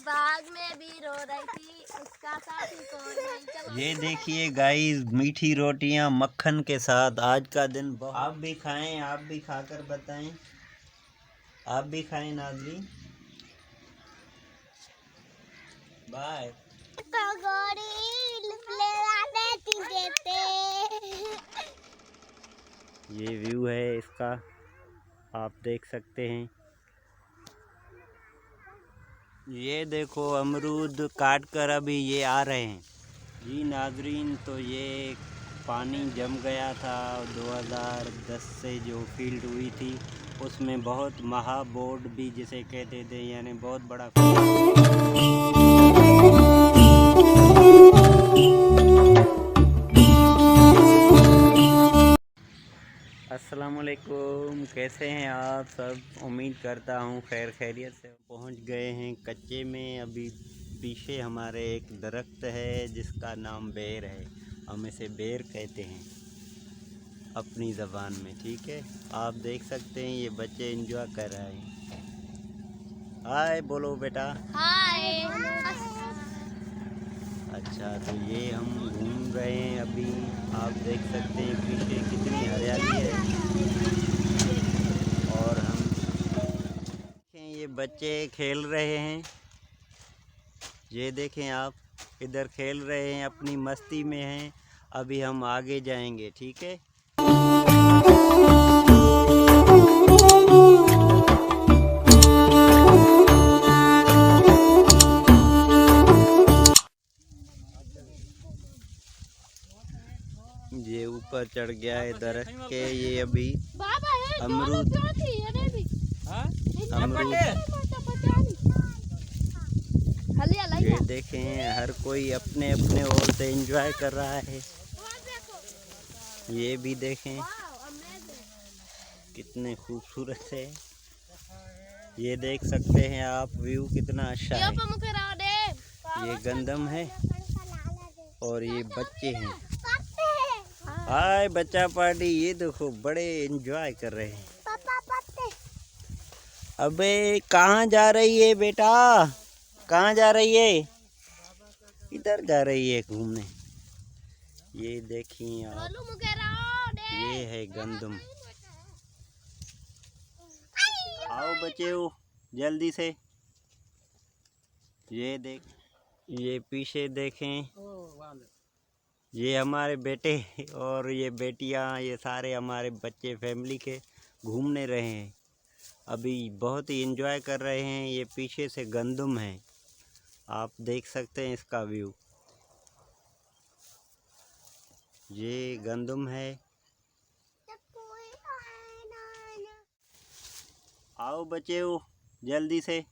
बाग में भी रो रही थी, उसका साथी कोई नहीं। चलो ये देखिए गाइस, मीठी रोटियां मक्खन के साथ। आज का दिन बहुत, आप भी खाएं, आप भी खाकर बताएं, आप भी खाएं नाज़रीन। बाय। ये व्यू है इसका, आप देख सकते हैं। ये देखो अमरूद काट कर अभी ये आ रहे हैं जी नाज़रीन। तो ये पानी जम गया था 2010 से जो फील्ड हुई थी, उसमें बहुत महाबोर्ड भी जिसे कहते थे, यानी बहुत बड़ा। अस्सलामुअलैकुम, कैसे हैं आप सब? उम्मीद करता हूँ खैर खैरियत से। पहुँच गए हैं कच्चे में। अभी पीछे हमारे एक दरख्त है जिसका नाम बेर है, हम इसे बेर कहते हैं अपनी ज़बान में, ठीक है। आप देख सकते हैं ये बच्चे एंजॉय कर रहे हैं। हाय बोलो बेटा। हाय। अच्छा, तो ये हम घूम रहे हैं अभी। आप देख सकते हैं पीछे कितनी हरियाली है। और हम ये बच्चे खेल रहे हैं, ये देखें आप, इधर खेल रहे हैं, अपनी मस्ती में हैं। अभी हम आगे जाएंगे, ठीक है। ये ऊपर चढ़ गया है दरख्त के। ये अभी अमरूद ये देखें, हर कोई अपने अपने ओर से एंजॉय कर रहा है। ये भी देखें कितने खूबसूरत है। ये देख सकते हैं आप, व्यू कितना अच्छा है। ये गंदम है और ये बच्चे हैं। हाय बच्चा पार्टी, ये देखो बड़े एंजॉय कर रहे हैं। अबे कहाँ जा रही है बेटा, कहाँ जा रही है? इधर जा रही है घूमने। ये देखिए आप, ये है गंदम। आओ बच्चों जल्दी से। ये देख, ये पीछे देखें, ये हमारे बेटे और ये बेटियां, ये सारे हमारे बच्चे फैमिली के घूमने रहे हैं। अभी बहुत ही एंजॉय कर रहे हैं। ये पीछे से गंदम है, आप देख सकते हैं इसका व्यू। ये गंदम है। आओ बच्चों जल्दी से।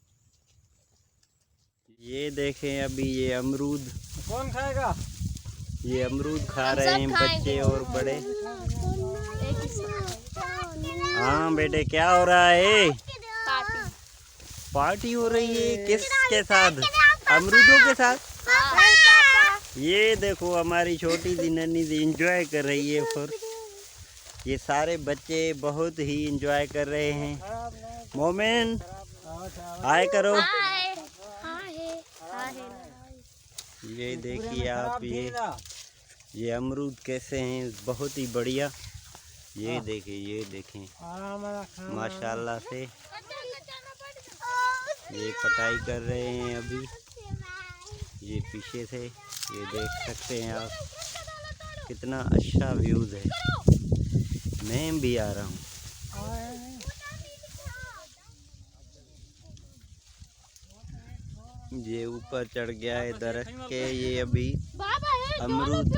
ये देखें अभी ये अमरूद, कौन खाएगा? ये अमरूद खा रहे हैं बच्चे और बड़े। हाँ बेटे, क्या हो रहा है? पार्टी हो रही है किसके साथ? अमरूदों के साथ। ये देखो हमारी छोटी सी नन्ही सी एंजॉय कर रही है। फिर ये सारे बच्चे बहुत ही एंजॉय कर रहे हैं। मोमिन हाय करो। ये देखिए आप, ये अमरूद कैसे हैं, बहुत ही बढ़िया। ये देखिए, ये देखें माशाल्लाह से ये कटाई कर रहे हैं अभी। ये पीछे से ये देख सकते हैं आप, कितना अच्छा व्यूज़ है। मैं भी आ रहा हूँ। ये ऊपर चढ़ गया है दरख्त के। ये अभी अमरूद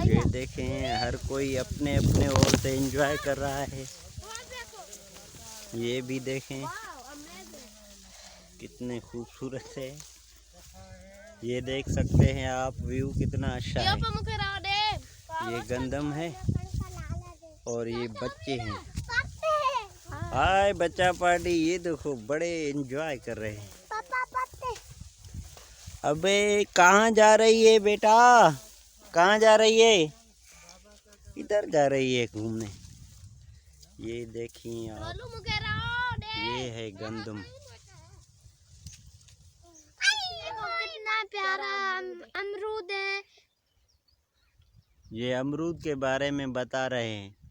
ये देखें, हर कोई अपने अपने ओर से एंजॉय कर रहा है। ये भी देखें कितने खूबसूरत है। ये देख सकते हैं आप, व्यू कितना अच्छा है। ये गंदम है और ये बच्चे हैं। हाय बच्चा पार्टी, ये देखो बड़े एंजॉय कर रहे हैं। अबे कहाँ जा रही है बेटा, कहाँ जा रही है? इधर जा रही है घूमने। ये देखिए आप, बोलू मुकेरा ये है गंदम। देखो कितना प्यारा अमरूद है। ये अमरूद के बारे में बता रहे हैं।